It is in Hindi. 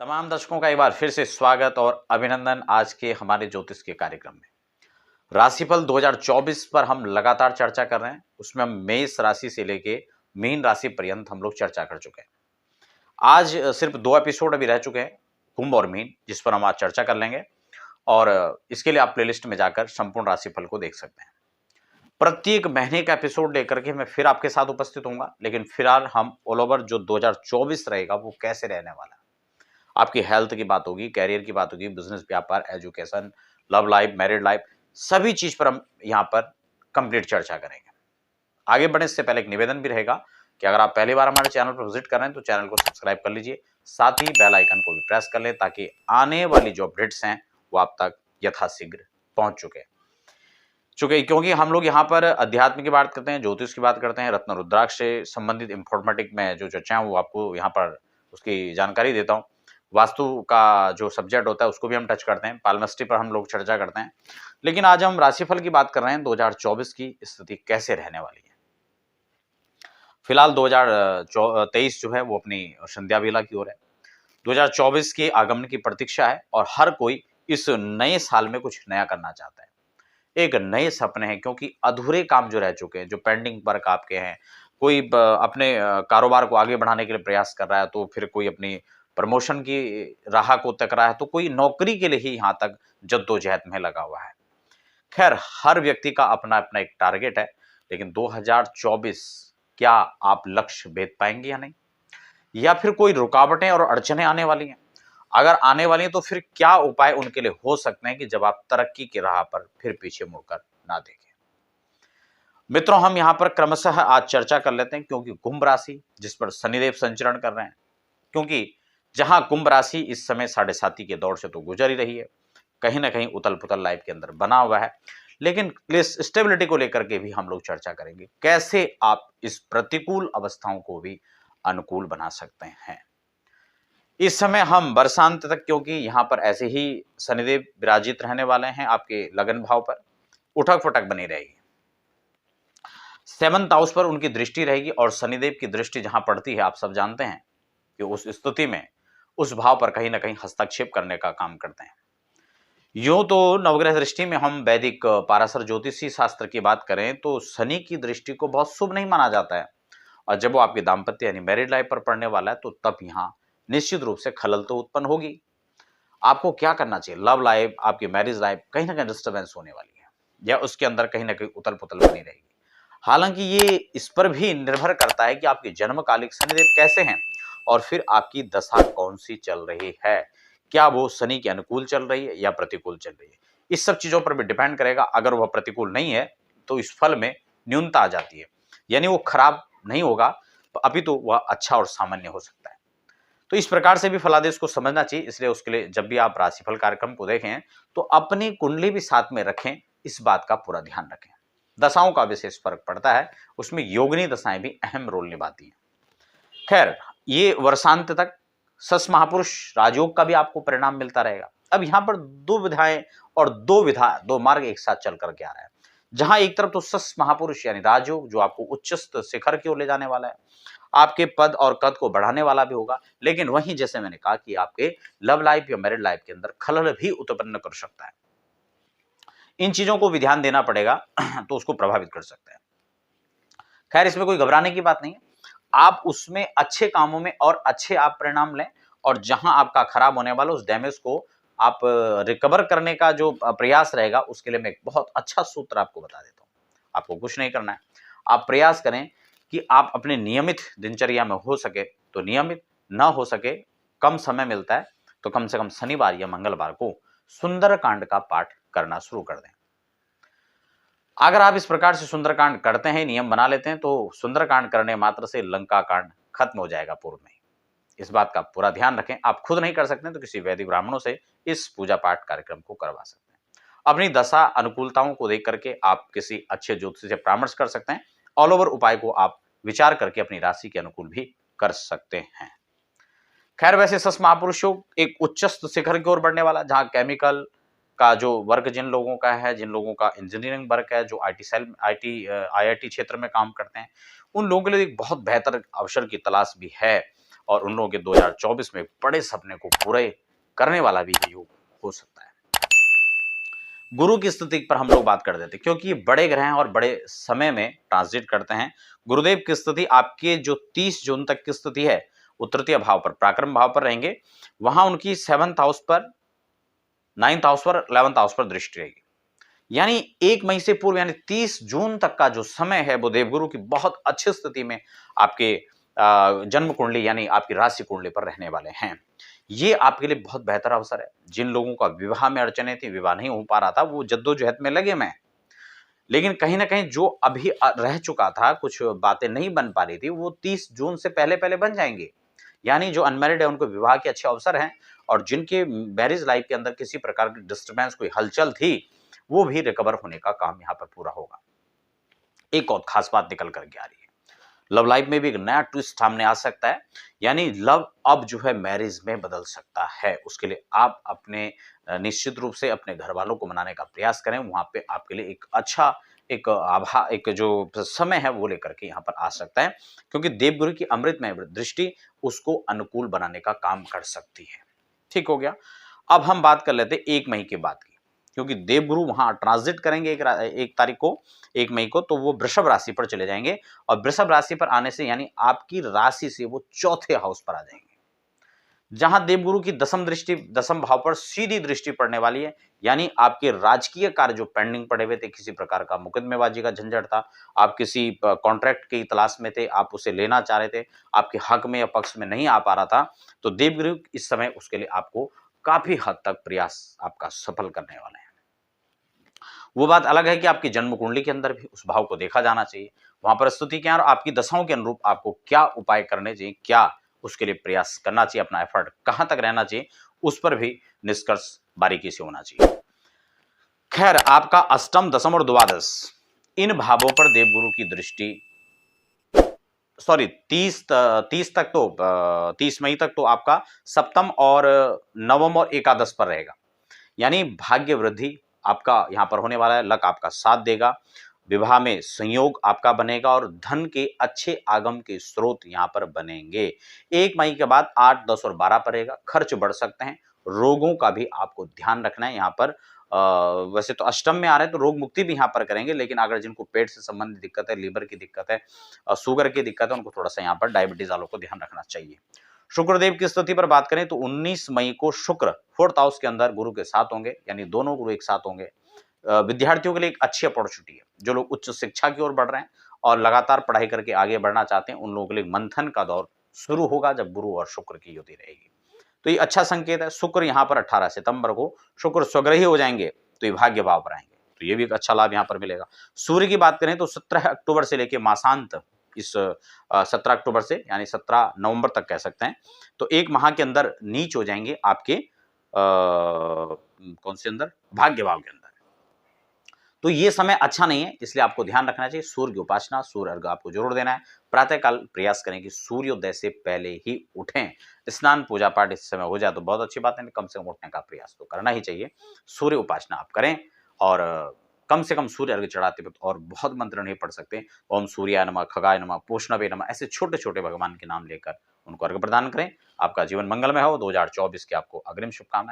तमाम दर्शकों का एक बार फिर से स्वागत और अभिनंदन आज के हमारे ज्योतिष के कार्यक्रम में। राशिफल 2024 पर हम लगातार चर्चा कर रहे हैं। उसमें हम मेष राशि से लेके मीन राशि पर्यंत हम लोग चर्चा कर चुके हैं। आज सिर्फ 2 एपिसोड अभी रह चुके हैं, कुंभ और मीन, जिस पर हम आज चर्चा कर लेंगे और इसके लिए आप प्लेलिस्ट में जाकर संपूर्ण राशिफल को देख सकते हैं। प्रत्येक महीने का एपिसोड लेकर के मैं फिर आपके साथ उपस्थित होऊंगा, लेकिन फिलहाल हम ऑल ओवर जो 2024 रहेगा वो कैसे रहने वाला है। आपकी हेल्थ की बात होगी, कैरियर की बात होगी, बिजनेस, व्यापार, education, love life, married life, सभी चीज पर हम यहाँ पर कंप्लीट चर्चा करेंगे। आगे बढ़ने से पहले एक निवेदन भी रहेगा कि अगर आप पहली बार हमारे चैनल पर विजिट कर रहे हैं तो चैनल को सब्सक्राइब कर लीजिए, साथ ही बेल आइकन को भी प्रेस कर लें ताकि आने वाली जो अपडेट्स हैं वो आप तक यथाशीघ्र पहुंच चुके, क्योंकि हम लोग यहाँ पर अध्यात्म की बात करते हैं, ज्योतिष की बात करते हैं, रत्न रुद्राक्ष से संबंधित इंफॉर्मेटिक में जो चर्चा है वो आपको यहाँ पर उसकी जानकारी देता हूँ। वास्तु का जो सब्जेक्ट होता है उसको भी हम टच करते हैं, पालमिस्ट्री पर हम लोग चर्चा करते हैं, लेकिन आज हम राशिफल की बात कर रहे हैं 2024 की स्थिति कैसे रहने वाली है। फिलहाल 2023 जो है वो अपनी संध्या बेला की ओर है। 2024 के आगमन की प्रतीक्षा है और हर कोई इस नए साल में कुछ नया करना चाहता है। एक नए सपने हैं, क्योंकि अधूरे काम जो रह चुके हैं, जो पेंडिंग वर्क आपके हैं, कोई अपने कारोबार को आगे बढ़ाने के लिए प्रयास कर रहा है, तो फिर कोई अपनी प्रमोशन की राह को तक रहा है, तो कोई नौकरी के लिए ही यहाँ तक जद्दोजहद में लगा हुआ है। खैर, हर व्यक्ति का अपना अपना एक टारगेट है, लेकिन 2024 क्या आप लक्ष्य भेद पाएंगे या नहीं, या फिर कोई रुकावटें और अड़चने आने वाली हैं? अगर आने वाली हैं तो फिर क्या उपाय उनके लिए हो सकते हैं कि जब आप तरक्की की राह पर फिर पीछे मुड़कर ना देखें। मित्रों, हम यहां पर क्रमशः आज चर्चा कर लेते हैं, क्योंकि कुंभ राशि जिस पर शनिदेव संचरण कर रहे हैं, क्योंकि जहां कुंभ राशि इस समय 7.5 के दौर से तो गुजर ही रही है, कहीं ना कहीं उथल पुथल लाइफ के अंदर बना हुआ है, लेकिन स्टेबिलिटी को लेकर के भी हम लोग चर्चा करेंगे, कैसे आप इस प्रतिकूल अवस्थाओं को भी अनुकूल बना सकते हैं। इस समय हम वर्षांत तक, क्योंकि यहाँ पर ऐसे ही शनिदेव विराजित रहने वाले हैं आपके लगन भाव पर, उठक फुटक बनी रहेगी। 7th हाउस पर उनकी दृष्टि रहेगी और शनिदेव की दृष्टि जहां पड़ती है आप सब जानते हैं कि उस स्थिति में उस भाव पर कहीं ना कहीं हस्तक्षेप करने का काम करते हैं। यूं तो नवग्रह दृष्टि में हम वैदिक पाराशर ज्योतिषी शास्त्र की बात करें तो शनि की दृष्टि को बहुत शुभ नहीं माना जाता है, और जब वो आपके दाम्पत्य यानी मैरिड लाइफ पर पड़ने वाला है तो तब यहाँ निश्चित रूप से खलल तो उत्पन्न होगी। आपको क्या करना चाहिए? लव लाइफ, आपकी मैरिज लाइफ कहीं ना कहीं डिस्टर्बेंस होने वाली है, या उसके अंदर कहीं ना कहीं उथल पुथल बनी रहेगी। हालांकि ये इस पर भी निर्भर करता है कि आपके जन्मकालिक शनिदेव कैसे हैं और फिर आपकी दशा कौन सी चल रही है, क्या वो शनि के अनुकूल चल रही है या प्रतिकूल चल रही है। इस सब चीजों पर भी डिपेंड करेगा। अगर वह प्रतिकूल नहीं है तो इस फल में न्यूनता आ जाती है, यानी वो खराब नहीं होगा, अभी तो वह अच्छा और सामान्य हो सकता है। तो इस प्रकार से भी फलादेश को समझना चाहिए। इसलिए उसके लिए जब भी आप राशिफल कार्यक्रम को देखें तो अपनी कुंडली भी साथ में रखें, इस बात का पूरा ध्यान रखें। दशाओं का विशेष फर्क पड़ता है, उसमें योगिनी दशाएं भी अहम रोल निभाती हैं। खैर, ये वर्षांत तक सस महापुरुष राजयोग का भी आपको परिणाम मिलता रहेगा। अब यहाँ पर दो विधाएं और दो मार्ग एक साथ चल करके आ रहा है, जहां एक तरफ तो सस महापुरुष यानी राजयोग जो आपको उच्चस्त शिखर की ओर ले जाने वाला है, आपके पद और कद को बढ़ाने वाला भी होगा, लेकिन वहीं जैसे मैंने कहा कि आपके लव लाइफ या मैरिड लाइफ के अंदर खलल भी उत्पन्न कर सकता है। इन चीजों को भी ध्यान देना पड़ेगा तो उसको प्रभावित कर सकता है। खैर, इसमें कोई घबराने की बात नहीं है। आप उसमें अच्छे कामों में और अच्छे आप परिणाम लें, और जहां आपका खराब होने वाला उस डैमेज को आप रिकवर करने का जो प्रयास रहेगा, उसके लिए मैं एक बहुत अच्छा सूत्र आपको बता देता हूं। आपको कुछ नहीं करना है, आप प्रयास करें कि आप अपने नियमित दिनचर्या में हो सके तो नियमित, ना हो सके कम समय मिलता है तो कम से कम शनिवार या मंगलवार को सुंदरकांड का पाठ करना शुरू कर दें। अगर आप इस प्रकार से सुंदरकांड करते हैं, नियम बना लेते हैं, तो सुंदरकांड करने मात्र से लंका कांड खत्म हो जाएगा पूर्व में। इस बात का पूरा ध्यान रखें। आप खुद नहीं कर सकते तो किसी वैदिक ब्राह्मणों से इस पूजा पाठ कार्यक्रम को करवा सकते हैं। अपनी दशा अनुकूलताओं को देख करके आप किसी अच्छे ज्योतिषी से परामर्श कर सकते हैं। ऑल ओवर उपाय को आप विचार करके अपनी राशि के अनुकूल भी कर सकते हैं। खैर, वैसे सस महापुरुष योग एक उच्चस्त शिखर की ओर बढ़ने वाला, जहां केमिकल का जो वर्ग जिन लोगों का है, जिन लोगों का इंजीनियरिंग वर्क है, जो आईआईटी क्षेत्र में काम करते हैं, उन लोगों के लिए एक बहुत बेहतर अवसर की तलाश भी है। और उन लोगों के 2024 में बड़े सपने को पूरे करने वाला भी ये योग हो सकता है। गुरु की स्थिति पर हम लोग बात कर देते हैं, क्योंकि ये बड़े ग्रह हैं और बड़े समय में ट्रांजिट करते हैं। गुरुदेव की स्थिति आपके जो 30 जून तक की स्थिति है वो तृतीय भाव पर, पराक्रम भाव पर रहेंगे। वहां उनकी 7th हाउस पर, 9th हाउस पर, 11th हाउस पर दृष्टि रहेगी। यानी 1 मई से पूर्व, यानी 30 जून तक का जो समय है वो देवगुरु की बहुत अच्छी स्थिति में आपके जन्म कुंडली यानी आपकी राशि कुंडली पर रहने वाले हैं। ये आपके लिए बहुत बेहतर अवसर है। जिन लोगों का विवाह में अड़चने थी, विवाह नहीं हो पा रहा था, वो जद्दोजहद में लगे मैं, लेकिन कहीं ना कहीं जो अभी रह चुका था, कुछ बातें नहीं बन पा रही थी, वो 30 जून से पहले पहले बन जाएंगे। यानी जो अनमैरिड है उनको विवाह के अच्छे अवसर हैं, और जिनके मैरिज लाइफ के अंदर किसी प्रकार की डिस्टर्बेंस, कोई हलचल थी, वो भी रिकवर होने का काम यहाँ पर पूरा होगा। एक और खास बात निकल करके आ रही है, लव लाइफ में भी एक नया ट्विस्ट सामने आ सकता है। यानी लव अब जो है मैरिज में बदल सकता है। उसके लिए आप अपने निश्चित रूप से अपने घर वालों को मनाने का प्रयास करें। वहां पे आपके लिए एक अच्छा एक जो समय है वो लेकर के यहाँ पर आ सकता है, क्योंकि देवगुरु की अमृतमय दृष्टि उसको अनुकूल बनाने का काम कर सकती है। ठीक हो गया। अब हम बात कर लेते हैं 1 मई के बाद की, क्योंकि देवगुरु वहां ट्रांजिट करेंगे एक तारीख को, 1 मई को, तो वो वृषभ राशि पर चले जाएंगे, और वृषभ राशि पर आने से यानी आपकी राशि से वो चौथे हाउस पर आ जाएंगे, जहां देवगुरु की दसम दृष्टि, दसम भाव पर सीधी दृष्टि पड़ने वाली है। यानी आपके राजकीय कार्य जो पेंडिंग पड़े हुए थे, किसी प्रकार का मुकदमेबाजी का झंझट था, आप किसी कॉन्ट्रैक्ट की तलाश में थे, आप उसे लेना चाह रहे थे, आपके हक में या पक्ष में नहीं आ पा रहा था, तो देवगुरु इस समय उसके लिए आपको काफी हद तक प्रयास आपका सफल करने वाले हैं। वो बात अलग है कि आपकी जन्म कुंडली के अंदर भी उस भाव को देखा जाना चाहिए, वहां पर स्थिति क्या है और आपकी दशाओं के अनुरूप आपको क्या उपाय करने चाहिए, क्या उसके लिए प्रयास करना चाहिए, अपना एफर्ट कहां तक रहना चाहिए, उस पर भी निष्कर्ष बारीकी से होना चाहिए। खैर, आपका अष्टम, दसम और द्वादश, इन भावों पर देवगुरु की दृष्टि, सॉरी 30 तक तो 30 मई तक तो आपका सप्तम और नवम और एकादश पर रहेगा। यानी भाग्य वृद्धि आपका यहां पर होने वाला है, लक आपका साथ देगा, विवाह में संयोग आपका बनेगा और धन के अच्छे आगम के स्रोत यहां पर बनेंगे। 1 मई के बाद 8, 10 और 12 पर रहेगा, खर्च बढ़ सकते हैं, रोगों का भी आपको ध्यान रखना है। यहाँ पर वैसे तो अष्टम में आ रहे हैं तो रोग मुक्ति भी यहाँ पर करेंगे, लेकिन अगर जिनको पेट से संबंधित दिक्कत है, लीवर की दिक्कत है, शुगर की दिक्कत है, उनको थोड़ा सा यहाँ पर डायबिटीज वालों को ध्यान रखना चाहिए। शुक्रदेव की स्थिति पर बात करें तो 19 मई को शुक्र 4th हाउस के अंदर गुरु के साथ होंगे, यानी दोनों गुरु एक साथ होंगे। विद्यार्थियों के लिए एक अच्छी अपॉर्चुनिटी है, जो लोग उच्च शिक्षा की ओर बढ़ रहे हैं और लगातार पढ़ाई करके आगे बढ़ना चाहते हैं, उन लोगों के लिए मंथन का दौर शुरू होगा जब गुरु और शुक्र की युति रहेगी। तो ये अच्छा संकेत है। शुक्र यहाँ पर 18 सितंबर को शुक्र स्वग्रही हो जाएंगे, तो ये भाग्य भाव पर आएंगे, तो ये भी एक अच्छा लाभ यहाँ पर मिलेगा। सूर्य की बात करें तो 17 अक्टूबर से लेकर मासांत, इस 17 अक्टूबर से यानी 17 नवंबर तक कह सकते हैं, तो एक माह के अंदर नीच हो जाएंगे आपके कौन से अंदर, भाग्य भाव के अंदर। तो ये समय अच्छा नहीं है, इसलिए आपको ध्यान रखना चाहिए। सूर्य की उपासना, सूर्य अर्घ आपको जरूर देना है। प्रातःकाल प्रयास करें कि सूर्योदय से पहले ही उठें, स्नान पूजा पाठ इस समय हो जाए तो बहुत अच्छी बात है, कम से कम उठने का प्रयास तो करना ही चाहिए। सूर्य उपासना आप करें, और कम से कम सूर्य अर्घ चढ़ाते वक्त और बहुत मंत्र नहीं पढ़ सकते, ओम सूर्याय नमः, खगाय नमः, पोषणवे नमः, ऐसे छोटे छोटे भगवान के नाम लेकर उनको अर्घ प्रदान करें। आपका जीवन मंगलमय हो। 2024 की आपको अग्रिम शुभकामनाएं।